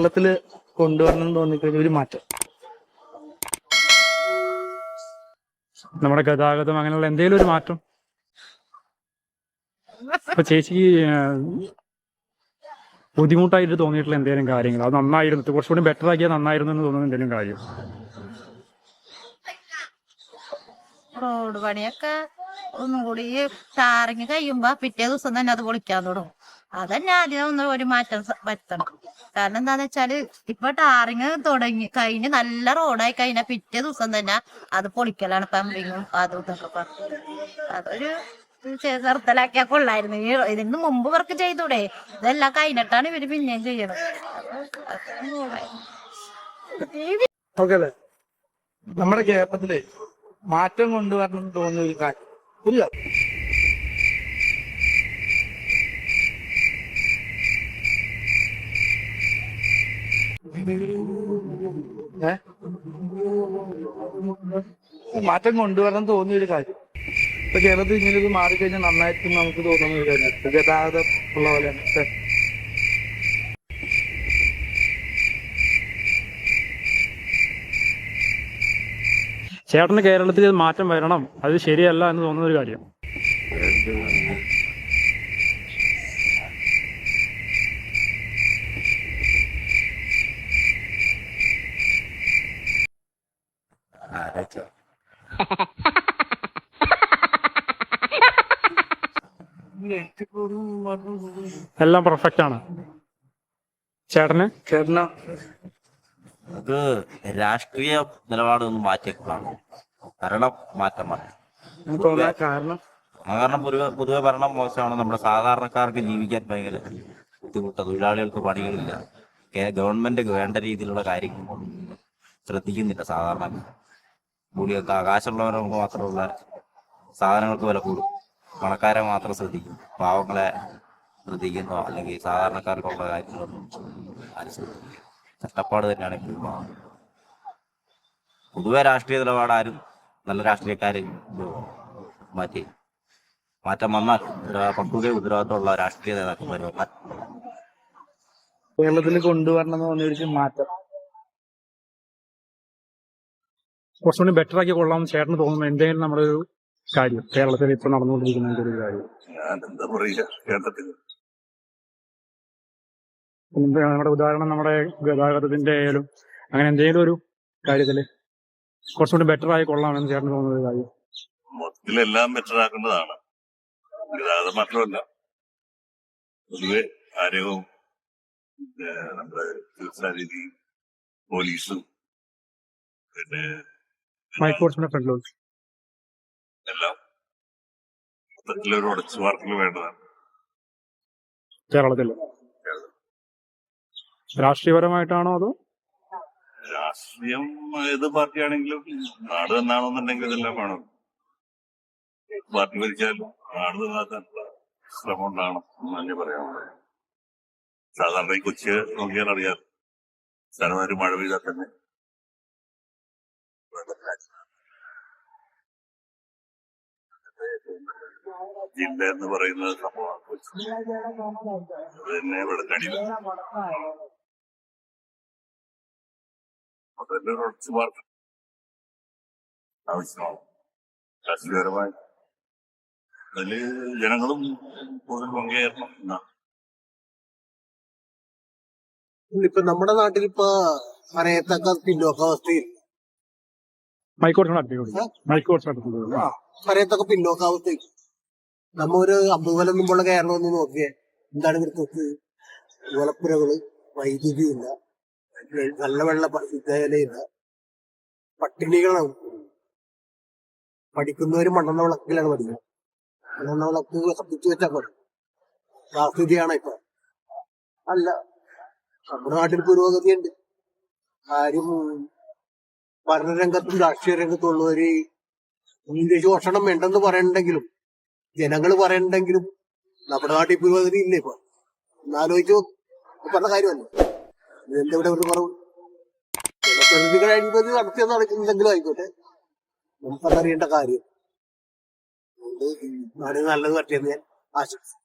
കേരളത്തില് കൊണ്ടുവരണം എന്ന് തോന്നിക്കഴിഞ്ഞ ഒരു മാറ്റം നമ്മുടെ ഗതാഗതം അങ്ങനെയുള്ള എന്തെങ്കിലും ഒരു മാറ്റം. അപ്പൊ ചേച്ചിക്ക് ബുദ്ധിമുട്ടായിട്ട് തോന്നിയിട്ടുള്ള എന്തെങ്കിലും കാര്യങ്ങൾ അത് നന്നായിരുന്നു, കുറച്ചുകൂടി ബെറ്റർ ആക്കിയാൽ നന്നായിരുന്നു എന്ന് തോന്നുന്ന എന്തെങ്കിലും കാര്യം? റോഡ് പണിയൊക്കെ ഒന്നും കൂടി ടാറിങ് കഴിയുമ്പോ പിറ്റേ ദിവസം തന്നെ അത് പൊളിക്കാൻ തുടങ്ങും. അതന്നെ ആദ്യം ഒന്ന് ഒരു മാറ്റം വരുത്തണം. കാരണം എന്താന്ന് വെച്ചാല് ഇപ്പൊ ടാറിങ് തുടങ്ങി കഴിഞ്ഞ് നല്ല റോഡായി കഴിഞ്ഞാൽ പിറ്റേ ദിവസം തന്നെ അത് പൊളിക്കലാണ് പമ്പിങ്ങും അതും ഇതൊക്കെ പറഞ്ഞു. അതൊരു നിർത്തലാക്കിയാ കൊള്ളായിരുന്നു. ഇതിന് മുമ്പ് വർക്ക് ചെയ്തൂടെ? ഇതെല്ലാം കഴിഞ്ഞിട്ടാണ് ഇവര് പിന്നെയും ചെയ്യണത്. ഓക്കെ അല്ലേ? നമ്മുടെ കേരളത്തില് മാറ്റം കൊണ്ടുവരണം എന്ന് തോന്നുന്ന ഒരു കാര്യം ഇല്ല. മാറ്റം കൊണ്ടുവരണം തോന്നിയ ഒരു കാര്യം ഇപ്പൊ കേരളത്തിൽ ഇങ്ങനെ ഇത് മാറിക്കഴിഞ്ഞാൽ നന്നായിരിക്കും നമുക്ക് തോന്നുന്ന ഒരു കാര്യം ഗതാഗതം ഉള്ള പോലെയാണ്. ചേട്ടന് കേരളത്തിൽ മാറ്റം വരണം, അത് ശരിയല്ല എന്ന് തോന്നുന്ന ഒരു കാര്യം? എല്ലാം പെർഫെക്റ്റ് ആണ്. ചേട്ടന് അത് രാഷ്ട്രീയ നിലപാടൊന്നും മാറ്റിയേക്കാണ് ഭരണം മാറ്റം കാരണം പൊതുവെ ഭരണം മോശമാണ്. നമ്മുടെ സാധാരണക്കാർക്ക് ജീവിക്കാൻ ഭയങ്കര ബുദ്ധിമുട്ട്, തൊഴിലാളികൾക്ക് പണികളില്ല, ഗവൺമെന്റ് വേണ്ട രീതിയിലുള്ള കാര്യങ്ങൾ ശ്രദ്ധിക്കുന്നില്ല. സാധാരണ കൂലിയൊക്കെ ആകാശമുള്ളവർക്ക് മാത്രമുള്ള സാധനങ്ങൾക്ക് വില കൂടും, പണക്കാരെ മാത്രം ശ്രദ്ധിക്കും, പാവങ്ങളെ ശ്രദ്ധിക്കുന്നോ അല്ലെങ്കിൽ സാധാരണക്കാർക്കുള്ള കാര്യങ്ങളൊന്നും ആരും ശ്രദ്ധിക്കില്ല. കഷ്ടപ്പാട് തന്നെയാണ് എപ്പോഴും. പൊതുവെ രാഷ്ട്രീയ നിലപാടാരും നല്ല രാഷ്ട്രീയക്കാരെ മാറ്റം വന്നാൽ പക്വത ഉത്തരവാദിത്തമുള്ള രാഷ്ട്രീയ നേതാക്കന്മാർ വന്നാൽ കേരളത്തിൽ കൊണ്ടുവരണം എന്ന് തോന്നിയ മാറ്റം കുറച്ചുകൂടി ബെറ്റർ ആക്കി കൊള്ളാമെന്ന് ചേട്ടന് തോന്നുന്നു എന്തെങ്കിലും നമ്മുടെ ഒരു കാര്യം കേരളത്തിൽ ഇപ്പൊ നടന്നുകൊണ്ടിരിക്കുന്ന ഒരു കാര്യം? നമ്മുടെ ഉദാഹരണം നമ്മുടെ ഗതാഗതത്തിന്റെ ആയാലും അങ്ങനെ എന്തെങ്കിലും ഒരു കാര്യത്തില് കുറച്ചുകൂടി ബെറ്റർ ആയി കൊള്ളാമെന്ന് ചേട്ടന് തോന്നുന്ന ഒരു കാര്യം? മൊത്തത്തിലെല്ലാം ബെറ്റർ ആക്കേണ്ടതാണ്. ഗതാഗതം മാത്രമല്ല, പൊതുവെ ആരോഗ്യവും നമ്മുടെ ചികിത്സാ രീതി, പോലീസും പിന്നെ എല്ലാം മൊത്തത്തിലൊരു ഉടച്ചുവാർക്കൽ വേണ്ടതാണ് കേരളത്തില്. രാഷ്ട്രീയപരമായിട്ടാണോ അതോ രാഷ്ട്രീയം ഏത് പാർട്ടിയാണെങ്കിലും നാട് നന്നാണെന്നുണ്ടെങ്കിൽ ഇതെല്ലാം വേണം. പാർട്ടി ഭരിച്ചാലും നാട് നന്നാക്കാനുള്ള ശ്രമം ഉണ്ടാകണം എന്ന് തന്നെ പറയാനുള്ളത്. സാധാരണ ഈ കൊച്ചി നോക്കിയാൽ അറിയാം, സ്ഥലമാര് മഴ പെയ്താൽ തന്നെ ജില്ല എന്ന് പറയുന്നത് സംഭവമാണ് കൊച്ചി. അത് തന്നെ ഇവിടെ കണിയില്ല. അതെല്ലാം ഉറച്ചു പാർട്ടി ആവശ്യമാണ്. രാഷ്ട്രീയപരമായി അതില് ജനങ്ങളും കൂടുതൽ പങ്കുചേരണം എന്നാണ്. ഇപ്പൊ നമ്മുടെ നാട്ടിൽ ഇപ്പൊ പറയത്തക്ക പിന്നോക്കാവസ്ഥയിൽ പറയത്തക്ക പിന്നോക്കാവസ്ഥയിൽ നമ്മ ഒരു 50 കൊല്ലം മുമ്പുള്ള കേരളം ഒന്ന് നോക്കിയേ. എന്താണ് ഇവിടുത്തെ ഓലപ്പുരകള്, വൈദ്യുതിയില്ല, നല്ല വെള്ള വിദ്യാലയമില്ല, പട്ടിണികളാണ്. പഠിക്കുന്നവര് മണ്ണെണ്ണ വിളക്കിലാണ് പഠിക്കുന്നത്. മണ്ണെണ്ണ വിളക്ക് കത്തിച്ചു വെച്ചാൽ പോലെ ആ സ്ഥിതിയാണ് ഇപ്പൊ. അല്ല, നമ്മുടെ നാട്ടിൽ പുരോഗതിയുണ്ട്. ആരും ഭരണരംഗത്തും രാഷ്ട്രീയ രംഗത്തുള്ളവര് മൂല്യശോഷണം വേണ്ടെന്ന് പറയണ്ടെങ്കിലും ജനങ്ങൾ പറയണ്ടെങ്കിലും നമ്മുടെ നാട്ടിൽ പുരോഗതി ഇല്ല. ഇപ്പൊ എന്നാലോചിച്ചു പറഞ്ഞ കാര്യമല്ല, ഇതെന്തെവിടെ ഒരു കുറവ്. ജനപ്രതിനിധികൾ അഴിമതി നടത്തിയെന്ന് നടക്കുന്നെങ്കിലും ആയിക്കോട്ടെ, നമുക്കതറിയേണ്ട കാര്യം. അതുകൊണ്ട് നാടിന് നല്ലത് പറ്റിയെന്ന് ഞാൻ ആശംസിക്കുന്നു.